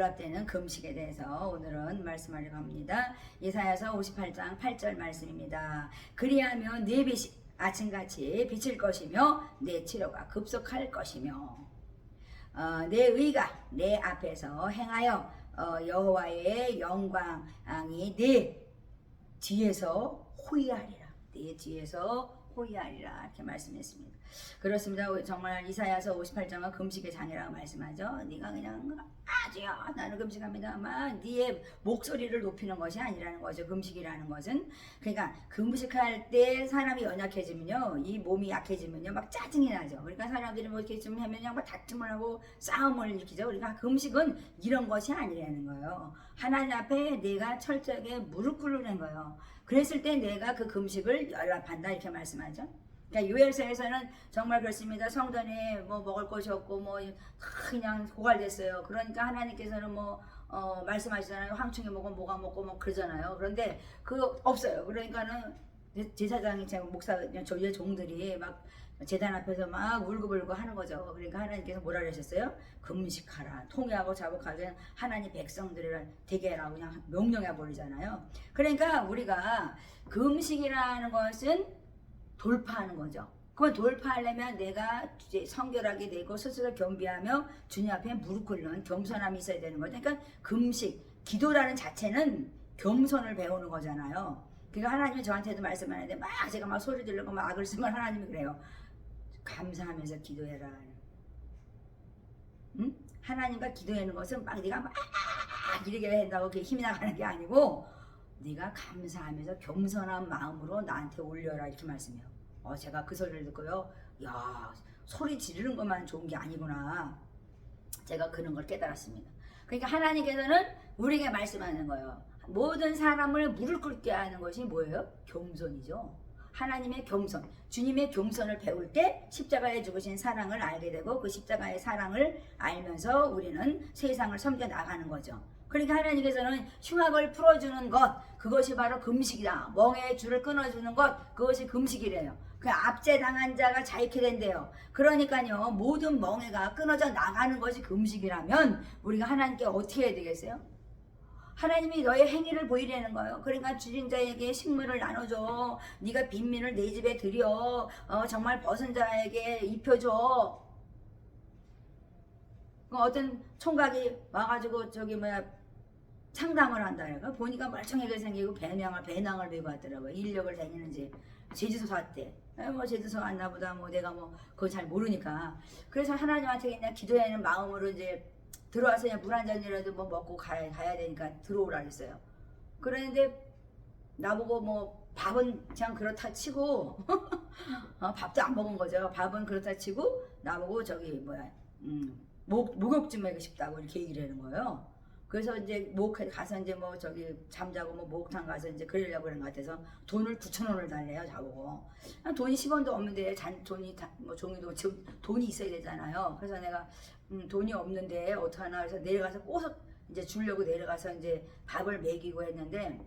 결합되는 금식에 대해서 오늘은 말씀하려고 합니다. 이사야서 58장 8절 말씀입니다. 그리하면 네 빛이 아침같이 비칠 것이며 내 치료가 급속할 것이며 내 의가 내 앞에서 행하여 여호와의 영광이 내 뒤에서 호위하리라. 내 뒤에서 호위하리라 이렇게 말씀했습니다. 그렇습니다. 정말 이사야서 58장은 금식의 장이라고 말씀하죠. 네가 그냥 아주야 나는 금식합니다만 네의 목소리를 높이는 것이 아니라는 거죠. 금식이라는 것은 그러니까 금식할 때 사람이 연약해지면요, 이 몸이 약해지면요 막 짜증이 나죠. 그러니까 사람들이 뭐 이렇게 좀 하면 막 다툼을 하고 싸움을 일으키죠. 그러니까 금식은 이런 것이 아니라는 거예요. 하나님 앞에 내가 철저하게 무릎 꿇는 거예요. 그랬을 때 내가 그 금식을 연락한다 이렇게 말씀하죠. 그러니까 요엘서에서는 정말 그렇습니다. 성전에 뭐 먹을 것이 없고 뭐 그냥 고갈됐어요. 그러니까 하나님께서는 뭐 말씀하시잖아요. 황충이 먹으면 뭐가 먹고 뭐 그러잖아요. 그런데 그거 없어요. 그러니까는 제사장이 목사 저희의 종들이 막 제단 앞에서 막 울고불고 하는 거죠. 그러니까 하나님께서 뭐라 그러셨어요? 금식하라, 통회하고 자복하게 하나님 백성들이라 되게 하라고 그냥 명령해 버리잖아요. 그러니까 우리가 금식이라는 것은 돌파하는 거죠. 그건 돌파하려면 내가 이제 성결하게 되고 스스로 겸비하며 주님 앞에 무릎 꿇는 겸손함이 있어야 되는 거죠. 그러니까 금식, 기도라는 자체는 겸손을 배우는 거잖아요. 그러니까 하나님이 저한테도 말씀하는데 막 제가 막 소리 지르고 막 악을 쓰면 하나님이 그래요. 감사하면서 기도해라. 응? 하나님과 기도하는 것은 막 네가 막 이렇게 한다고 힘이 나가는 게 아니고 네가 감사하면서 겸손한 마음으로 나한테 올려라 이렇게 말씀해요. 제가 그 소리를 듣고요. 야, 소리 지르는 것만 좋은 게 아니구나. 제가 그런 걸 깨달았습니다. 그러니까 하나님께서는 우리에게 말씀하는 거예요. 모든 사람을 무릎 꿇게 하는 것이 뭐예요? 겸손이죠. 하나님의 겸손, 주님의 겸손을 배울 때 십자가에 죽으신 사랑을 알게 되고 그 십자가의 사랑을 알면서 우리는 세상을 섬겨 나가는 거죠. 그러니까 하나님께서는 흉악을 풀어주는 것, 그것이 바로 금식이다. 멍에의 줄을 끊어주는 것, 그것이 금식이래요. 그 압제당한 자가 자유케 된대요. 그러니까요, 모든 멍에가 끊어져 나가는 것이 금식이라면 우리가 하나님께 어떻게 해야 되겠어요? 하나님이 너의 행위를 보이려는 거예요. 그러니까 주진 자에게 식물을 나눠줘. 네가 빈민을 내 집에 들여. 정말 벗은 자에게 입혀줘. 어떤 총각이 와가지고 저기 상담을 한다니까. 보니까 멀쩡하게 생기고 배낭을 메고 왔더라고요. 인력을 다니는지 제주도 갔대. 뭐 제주도 왔나 보다. 뭐 내가 뭐 그거 잘 모르니까. 그래서 하나님한테 그냥 기도하는 마음으로 이제 들어와서 그냥 물 한 잔이라도 뭐 먹고 가야 되니까 들어오라 그랬어요. 그랬는데 나보고 뭐 밥은 그냥 그렇다 치고 밥도 안 먹은 거죠. 밥은 그렇다 치고 나보고 저기 목욕 좀 하고 싶다고 이렇게 얘기를 하는 거예요. 그래서 이제 목욕 가서 이제 뭐 저기 잠자고 뭐 목욕탕 가서 이제 그러려고 그런 것 같아서 돈을 9,000원을 달래요, 저보고. 돈이 10원도 없는데 돈이 뭐 종이도 지금 돈이 있어야 되잖아요. 그래서 내가 돈이 없는데 어떡하나 해서 내려가서 꼬서 이제 주려고 내려가서 이제 밥을 먹이고 했는데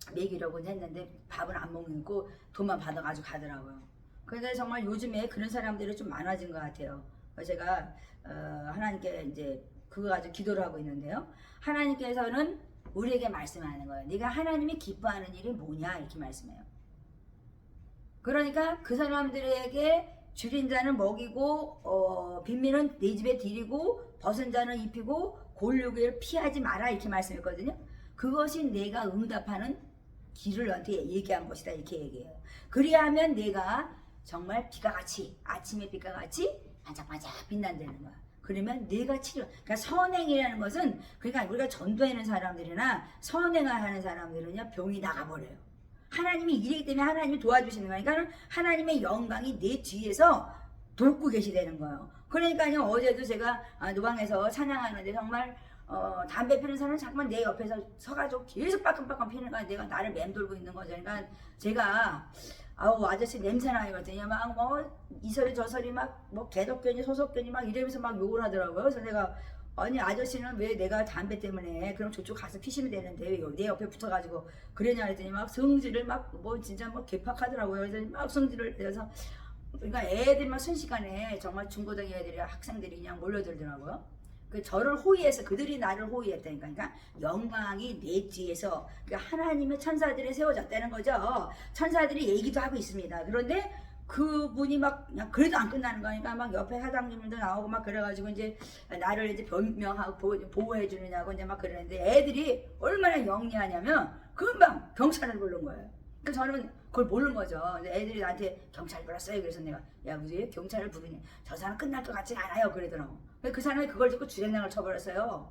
먹이려고 했는데 밥은 안 먹고 돈만 받아가지고 가더라고요. 그런데 정말 요즘에 그런 사람들이 좀 많아진 것 같아요. 제가 하나님께 이제 그거 가지고 기도를 하고 있는데요. 하나님께서는 우리에게 말씀하는 거예요. 네가 하나님이 기뻐하는 일이 뭐냐 이렇게 말씀해요. 그러니까 그 사람들에게 줄인 자는 먹이고 빈민은 내 집에 들이고 벗은 자는 입히고 골육을 피하지 마라 이렇게 말씀했거든요. 그것이 내가 응답하는 길을 너한테 얘기한 것이다 이렇게 얘기해요. 그리하면 내가 정말 비가 같이 아침에 빛과 같이 반짝반짝 빛난다는 거야. 그러면 내가 치료. 그러니까 선행이라는 것은 그러니까 우리가 전도하는 사람들이나 선행을 하는 사람들은요 병이 나가버려요. 하나님이 일이기 때문에 하나님이 도와주시는 거니까 하나님의 영광이 내 뒤에서 돕고 계시다는 거예요. 그러니까요 어제도 제가 노방에서 찬양하는데 정말 담배 피는 사람은 자꾸만 내 옆에서 서가지고 계속 빠끔빠끔 피는 거야. 내가 나를 맴돌고 있는 거죠. 그러니까 제가 아저씨 냄새나요 그랬더니 막 뭐 이설이 저설이 막 뭐 개독견이 소속견이 막 이러면서 막 욕을 하더라고요. 그래서 내가 아니 아저씨는 왜 내가 담배 때문에 그럼 저쪽 가서 피시면 되는데 왜 내 옆에 붙어가지고 그러냐 했더니 막 성질을 막 뭐 진짜 뭐 개팍하더라고요. 그래서 막 성질을 내서 그러니까 애들이 막 순식간에 정말 중고등학교 애들이 학생들이 그냥 몰려들더라고요. 그 저를 호위해서 그들이 나를 호위했다니까. 그러니까 영광이 내 뒤에서 그러니까 하나님의 천사들이 세워졌다는 거죠. 천사들이 얘기도 하고 있습니다. 그런데 그분이 막 그냥 그래도 안 끝나는 거니까 막 옆에 사장님도 나오고 막 그래가지고 이제 나를 이제 변명하고 보호해 주느냐고 이제 막 그러는데 애들이 얼마나 영리하냐면 금방 경찰을 부른 거예요. 그 저는 그걸 모르는 거죠. 애들이 나한테 경찰 불렀어요. 그래서 내가 야 왜 경찰을 부르냐? 저 사람 끝날 것 같지 않아요. 그러더라고. 그 사람이 그걸 듣고 주행량을 쳐버렸어요.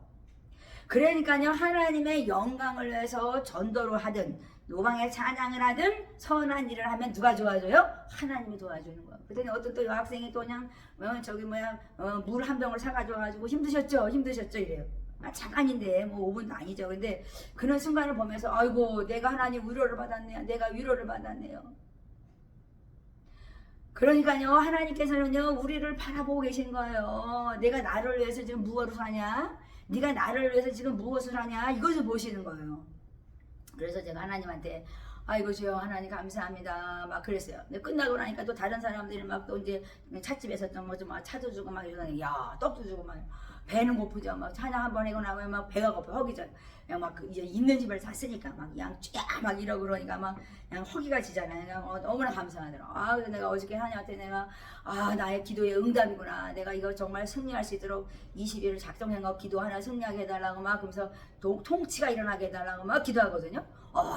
그러니까요 하나님의 영광을 위해서 전도를 하든 노방의 찬양을 하든 선한 일을 하면 누가 도와줘요? 하나님이 도와주는 거예요. 그랬더니 어떤 또 여학생이 또 그냥 저기 물 한 병을 사가지고 힘드셨죠? 이래요. 잠깐인데 뭐 5분도 아니죠. 근데 그런 순간을 보면서 아이고 내가 하나님 위로를 받았네요. 내가 위로를 받았네요. 그러니까요 하나님께서는요 우리를 바라보고 계신 거예요. 내가 나를 위해서 지금 무엇을 하냐? 네가 나를 위해서 지금 무엇을 하냐? 이것을 보시는 거예요. 그래서 제가 하나님한테 아이고 주여 하나님 감사합니다 막 그랬어요. 근데 끝나고 나니까 또 다른 사람들이 막 또 이제 찻집에서 막 차도 주고 막 이러더니 야 떡도 주고 막 배는 고프죠. 막 찬양 한번 하고 나면 막 배가 고파 허기져. 그냥 막 이제 있는 집을 샀으니까 막 그냥 쫙막 이러고 그러니까 막 그냥 허기가 지잖아요. 그냥 너무나 감사하더라고. 그래서 내가 어저께 하나님한테 내가 나의 기도의 응답이구나. 내가 이거 정말 승리할 수 있도록 20일을 작정해서 기도 하나 승리하게 해달라고 막 그러면서 통치가 일어나게 해달라고 막 기도하거든요.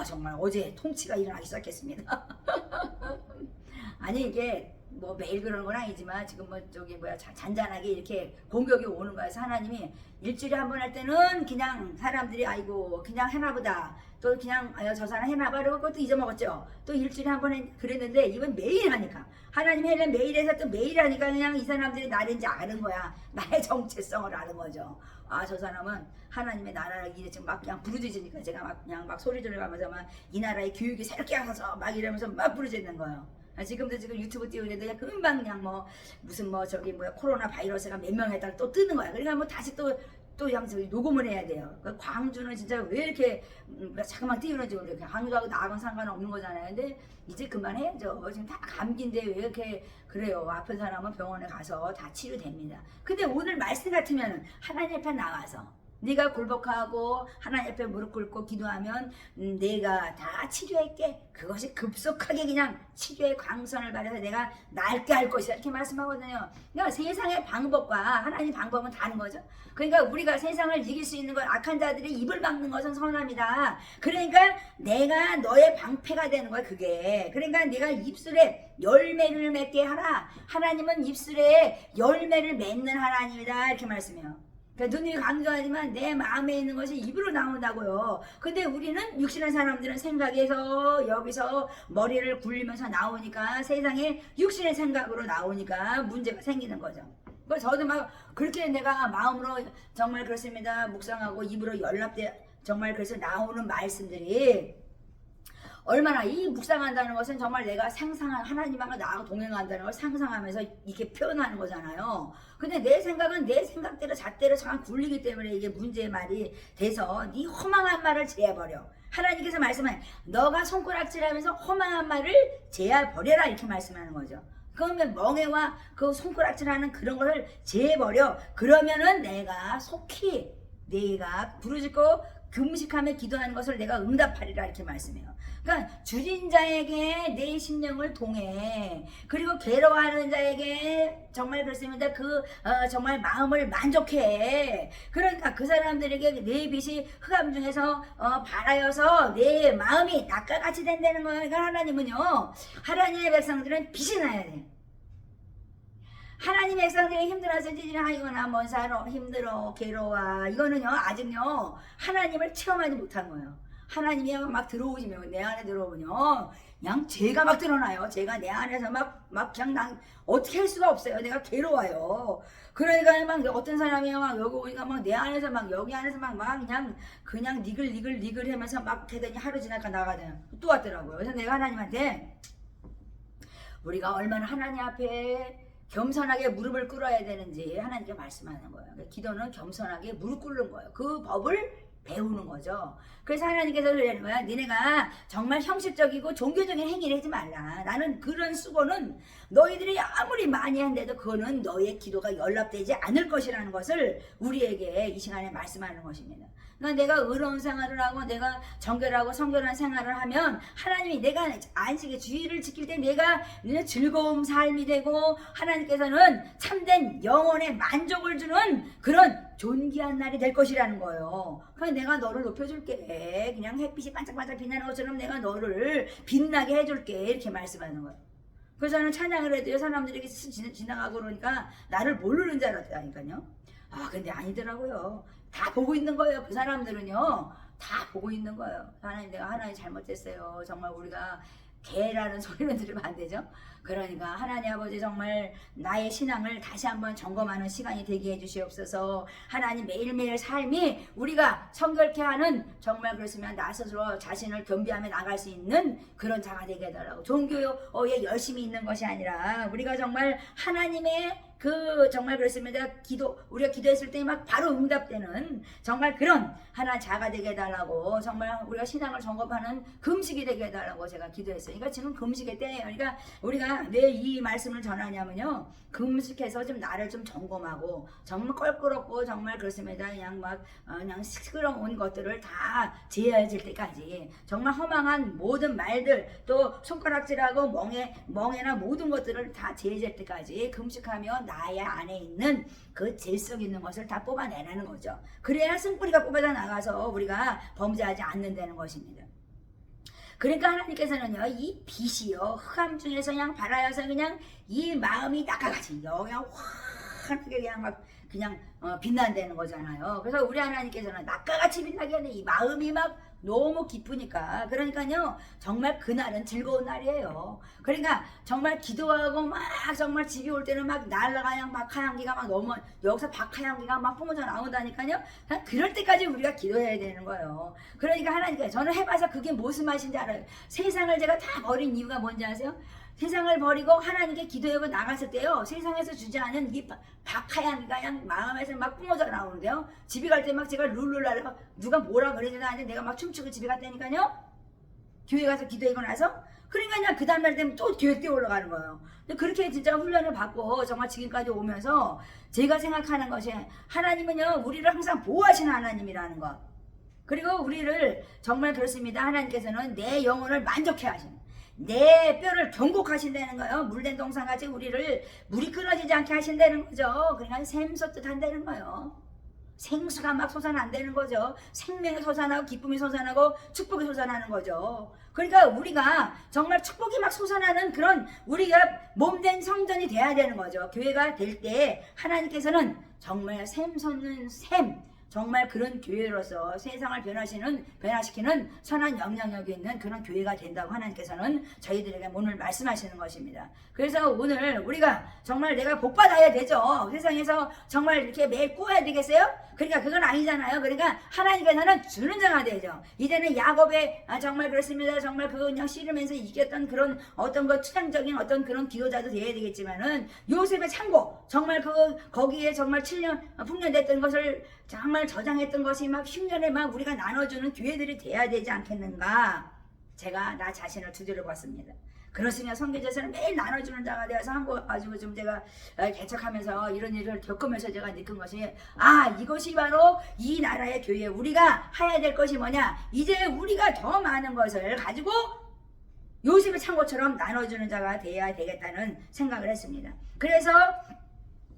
정말 어제 통치가 일어나기 시작했습니다. 아니 이게 뭐 매일 그러는 건 아니지만 지금 잔잔하게 이렇게 공격이 오는 거예요. 하나님이 일주일에 한 번 할 때는 그냥 사람들이 아이고 그냥 해나보다 또 그냥 저 사람 해나봐 그러고 그것도 잊어먹었죠. 또 일주일에 한 번 그랬는데 이번 매일 하니까 하나님이 해는 매일 해서 또 매일 하니까 그냥 이 사람들이 나른지 아는 거야. 나의 정체성을 아는 거죠. 저 사람은 하나님의 나라를 이제 지금 막 그냥 부르짖으니까 제가 막 그냥 막 소리 지르면서 막 이 나라의 교육이 새롭게 하셔서 막 이러면서 막 부르짖는 거예요. 지금도 지금 유튜브 띄우는데 금방 그냥 무슨 코로나 바이러스가 몇 명에 따라 또 뜨는 거야. 그러니까 다시 또 그냥 녹음을 해야 돼요. 광주는 진짜 왜 이렇게 자꾸만 띄우는지 모르겠어요. 광주하고 나하고는 상관없는 거잖아요. 근데 이제 그만해야죠. 지금 다 감기인데 왜 이렇게 그래요. 아픈 사람은 병원에 가서 다 치료됩니다. 근데 오늘 말씀 같으면 하나님 앞에 나와서 네가 굴복하고 하나님 앞에 무릎 꿇고 기도하면 내가 다 치료할게. 그것이 급속하게 그냥 치료의 광선을 발해서 내가 낫게 할 것이다 이렇게 말씀하거든요. 그러니까 세상의 방법과 하나님 방법은 다른 거죠. 그러니까 우리가 세상을 이길 수 있는 건 악한 자들이 입을 막는 것은 선함이다. 그러니까 내가 너의 방패가 되는 거야 그게. 그러니까 네가 입술에 열매를 맺게 하라. 하나님은 입술에 열매를 맺는 하나님이다 이렇게 말씀해요. 그러니까 눈이 강조하지만 내 마음에 있는 것이 입으로 나온다고요. 근데 우리는 육신의 사람들은 생각에서 여기서 머리를 굴리면서 나오니까 세상에 육신의 생각으로 나오니까 문제가 생기는 거죠. 저도 막 그렇게 내가 마음으로 정말 그렇습니다. 묵상하고 입으로 연락돼 정말 그래서 나오는 말씀들이 얼마나 이 묵상한다는 것은 정말 내가 상상한 하나님하고 나하고 동행한다는 걸 상상하면서 이렇게 표현하는 거잖아요. 근데 내 생각은 내 생각대로 잣대로 잠깐 굴리기 때문에 이게 문제의 말이 돼서 네 허망한 말을 제해버려. 하나님께서 말씀하는 너가 손가락질하면서 허망한 말을 제해버려라 이렇게 말씀하는 거죠. 그러면 멍해와 그 손가락질하는 그런 것을 제해버려. 그러면은 내가 속히 내가 부르짖고 금식하며 기도하는 것을 내가 응답하리라 이렇게 말씀해요. 그러니까 줄인 자에게 내 심령을 동해. 그리고 괴로워하는 자에게 정말 그렇습니다. 정말 마음을 만족해. 그러니까 그 사람들에게 내 빛이 흑암 중에서 발하여서 내 마음이 낙과 같이 된다는 거예요. 그러니까 하나님은요. 하나님의 백성들은 빛이 나야 돼. 하나님의 백성들이 힘들어서 이거나 뭔 사러 힘들어 괴로워 이거는요 아직요 하나님을 체험하지 못한 거예요. 하나님이 막 들어오시면 내 안에 들어오면요 그냥 죄가 막 드러나요. 제가 내 안에서 막 그냥 어떻게 할 수가 없어요. 내가 괴로워요. 그러니까 막 어떤 사람이 막 여기 오니까 막 내 안에서 막 여기 안에서 막 그냥 니글 하면서 막 되더니 하루 지나니까 나가잖아요. 또 왔더라고요. 그래서 내가 하나님한테 우리가 얼마나 하나님 앞에 겸손하게 무릎을 꿇어야 되는지 하나님께 말씀하는 거예요. 기도는 겸손하게 무릎 꿇는 거예요. 그 법을 배우는 거죠. 그래서 하나님께서 그러는 거야. 니네가 정말 형식적이고 종교적인 행위를 하지 말라. 나는 그런 수고는 너희들이 아무리 많이 한데도 그거는 너의 기도가 연락되지 않을 것이라는 것을 우리에게 이 시간에 말씀하는 것입니다. 그러니까 내가 의로운 생활을 하고 내가 정결하고 성결한 생활을 하면 하나님이 내가 안식의 주의를 지킬 때 내가 즐거움 삶이 되고 하나님께서는 참된 영혼의 만족을 주는 그런 존귀한 날이 될 것이라는 거예요. 그러니까 내가 너를 높여줄게. 그냥 햇빛이 반짝반짝 빛나는 것처럼 내가 너를 빛나게 해줄게. 이렇게 말씀하는 거예요. 그래서 저는 찬양을 해도요, 사람들이 지나가고 그러니까 나를 모르는 줄 알았다니까요. 아, 근데 아니더라고요. 다 보고 있는 거예요. 그 사람들은요, 다 보고 있는 거예요. 하나님, 내가 하나님 잘못했어요. 정말 우리가 개라는 소리는 들으면 안 되죠. 그러니까 하나님 아버지 정말 나의 신앙을 다시 한번 점검하는 시간이 되게 해주시옵소서. 하나님 매일매일 삶이 우리가 성결케 하는 정말 그렇으면 나 스스로 자신을 겸비하며 나갈 수 있는 그런 자가 되게 해달라고. 종교에 열심히 있는 것이 아니라 우리가 정말 하나님의 정말 그렇습니다. 우리가 기도했을 때 막 바로 응답되는 정말 그런 하나 자가 되게 해달라고, 정말 우리가 신앙을 점검하는 금식이 되게 해달라고 제가 기도했어요. 그러니까 지금 금식의 때예요. 그러니까 우리가 왜 이 말씀을 전하냐면요, 금식해서 좀 나를 좀 점검하고 정말 껄끄럽고 정말 그렇습니다. 그냥 시끄러운 것들을 다 제어해질 때까지 정말 허망한 모든 말들, 또 손가락질하고 멍에나 모든 것들을 다 제어해질 때까지 금식하며 나의 안에 있는 그 질서 있는 것을 다 뽑아내라는 거죠. 그래야 승뿌리가 뽑아져 나가서 우리가 범죄하지 않는다는 것입니다. 그러니까 하나님께서는요, 이 빛이요, 흑암 중에서 그냥 발하여서 그냥 이 마음이 낙하같이 그냥 환하게 그냥 빛난다는 거잖아요. 그래서 우리 하나님께서는 낙하같이 빛나게 하는 이 마음이 막 너무 기쁘니까, 그러니까요 정말 그날은 즐거운 날이에요. 그러니까 정말 기도하고 막 정말 집에 올 때는 막 날라가양 박하향기가 막 너무 여기서 박하향기가 막 뿜어져 나온다니까요. 그럴 때까지 우리가 기도해야 되는 거예요. 그러니까 하나님께서, 저는 해봐서 그게 무슨 맛인지 알아요. 세상을 제가 다 버린 이유가 뭔지 아세요? 세상을 버리고 하나님께 기도하고 나갔을 때요, 세상에서 주지 않은 이 박하향기가 그냥 마음에서 막 뿜어져 나오는데요, 집에 갈 때 막 제가 룰루랄라 누가 뭐라 그러지도 않는데 내가 막 춤추고 집에 갔다니까요. 교회 가서 기도하고 나서, 그러니까 그냥 그 다음날 되면 또 교회 뛰어 올라가는 거예요. 근데 그렇게 진짜 훈련을 받고 정말 지금까지 오면서 제가 생각하는 것이, 하나님은요 우리를 항상 보호하시는 하나님이라는 것, 그리고 우리를 정말 그렇습니다. 하나님께서는 내 영혼을 만족해 하시는, 내 뼈를 경곡하신다는 거예요. 물된 동상같이 우리를 물이 끊어지지 않게 하신다는 거죠. 그러니까 샘솟듯 한다는 거예요. 생수가 막 솟아난다는 거죠. 생명이 솟아나고 기쁨이 솟아나고 축복이 솟아나는 거죠. 그러니까 우리가 정말 축복이 막 솟아나는 그런 우리가 몸된 성전이 돼야 되는 거죠. 교회가 될 때 하나님께서는 정말 샘솟는 정말 그런 교회로서 세상을 변화시키는 선한 영향력이 있는 그런 교회가 된다고 하나님께서는 저희들에게 오늘 말씀하시는 것입니다. 그래서 오늘 우리가 정말 내가 복받아야 되죠. 세상에서 정말 이렇게 매일 구워야 되겠어요? 그러니까 그건 아니잖아요. 그러니까 하나님께서는 주는 자가 되죠. 이제는 야곱의 정말 그렇습니다. 정말 그냥 씨르면서 이겼던 그런 어떤 그 추상적인 어떤 그런 기도자도 돼야 되겠지만은, 요셉의 창고, 정말 거기에 정말 7년 풍년됐던 것을 정말 저장했던 것이 막 10년에 막 우리가 나눠주는 교회들이 돼야 되지 않겠는가. 제가 나 자신을 두드려 봤습니다. 그렇으면 선교제사는 매일 나눠주는 자가 되어서 한국 가지고 좀 제가 개척하면서 이런 일을 겪으면서 제가 느낀 것이, 이것이 바로 이 나라의 교회, 우리가 해야 될 것이 뭐냐, 이제 우리가 더 많은 것을 가지고 요셉의 창고처럼 나눠주는 자가 되어야 되겠다는 생각을 했습니다. 그래서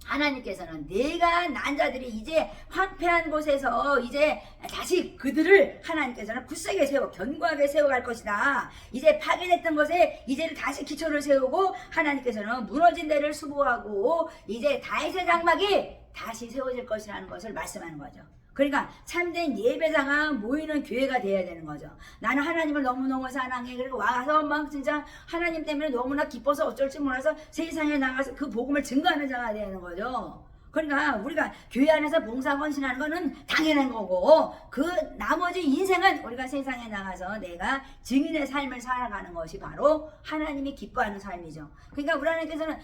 하나님께서는 내가 난 자들이 이제 황폐한 곳에서 이제 다시 그들을 하나님께서는 굳세게 견고하게 세워갈 것이다. 이제 파괴됐던 것에 이제 다시 기초를 세우고, 하나님께서는 무너진 데를 수보하고 이제 다윗의 장막이 다시 세워질 것이라는 것을 말씀하는 거죠. 그러니까 참된 예배자가 모이는 교회가 돼야 되는 거죠. 나는 하나님을 너무너무 사랑해. 그리고 와서 막 진짜 하나님 때문에 너무나 기뻐서 어쩔 줄 몰라서 세상에 나가서 그 복음을 증거하는 자가 되는 거죠. 그러니까 우리가 교회 안에서 봉사 헌신하는 거는 당연한 거고 그 나머지 인생은 우리가 세상에 나가서 내가 증인의 삶을 살아가는 것이 바로 하나님이 기뻐하는 삶이죠. 그러니까 우리 하나님께서는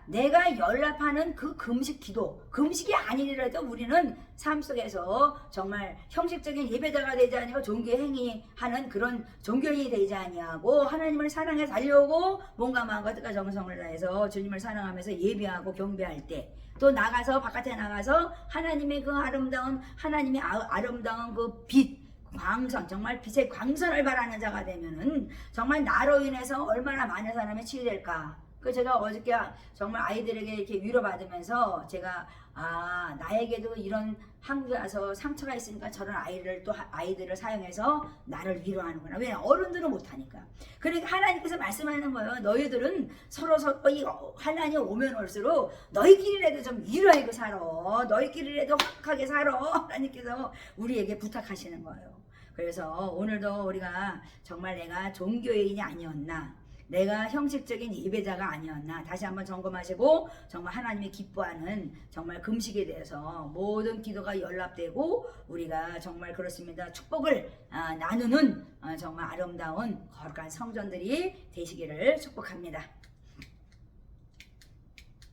내가 연락하는 그 금식 기도, 금식이 아니더라도 우리는 삶 속에서 정말 형식적인 예배자가 되지 아니고 종교 행위하는 그런 종교인이 되지 아니하고 하나님을 사랑해 살려고 몸과 마음과 뜻과 정성을 다해서 주님을 사랑하면서 예배하고 경배할 때 또 나가서 바깥에 나가서 하나님의 그 아름다운 하나님의 아름다운 그 빛 광선 정말 빛의 광선을 바라는 자가 되면은 정말 나로 인해서 얼마나 많은 사람이 치유될까. 그 제가 어저께 정말 아이들에게 이렇게 위로받으면서 제가 나에게도 이런 한국에 와서 상처가 있으니까 저런 아이들을 사용해서 나를 위로하는구나. 왜 어른들은 못하니까. 그러니까 하나님께서 말씀하는 거예요. 너희들은 서로 이 환난이 오면 올수록 너희끼리라도 좀 위로하고 살아. 너희끼리라도 화목하게 살아. 하나님께서 우리에게 부탁하시는 거예요. 그래서 오늘도 우리가 정말 내가 종교인이 아니었나, 내가 형식적인 예배자가 아니었나 다시 한번 점검하시고 정말 하나님이 기뻐하는 정말 금식에 대해서 모든 기도가 연락되고 우리가 정말 그렇습니다. 축복을 나누는 정말 아름다운 거룩한 성전들이 되시기를 축복합니다.